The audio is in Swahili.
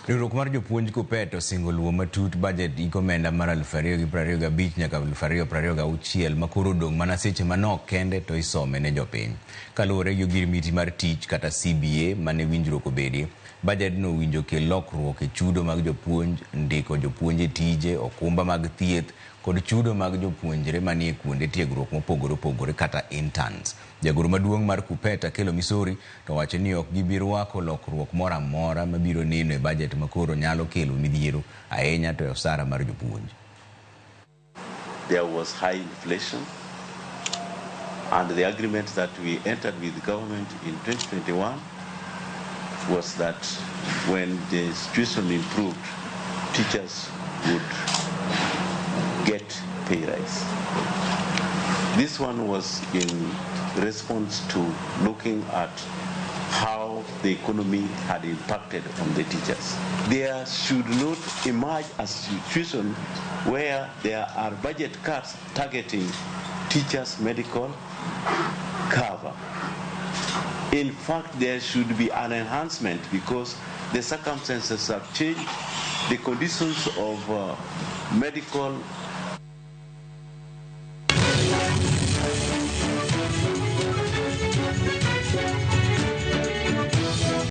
Riwruok mar jopuonj KUPPET osingo luwo matut bajet ikomenda mar 2025 nyaka 2026 makoro dong' mana seche manok kende to isome ne jopiny. Kaluwore gi ogirimiti mar tich kata CBA mane winjruok obedie, bajet no winjo kel lokruok e chudo mag jopuonj, ndiko jopuonje tije, okumba mag thieth kod chudo mag jopuonjre manie kuonde tiegruok mopogore opogore kata interns. Jagoro maduong' mar KUPPET Akelo Misori to wacho ni ok gibi rwako lokruok moro amora mabiro neno e bajet makoro nyalo kelo midhiero ahinya to osara mar jopuonj. There was high inflation, and the agreement that we entered with the government in 2021 was that when the situation improved, teachers would get pay rise. This one was in response to looking at how the economy had impacted on the teachers. There should not emerge a situation where there are budget cuts targeting teachers' medical cover. In fact, there should be an enhancement because the circumstances have changed. The conditions of medical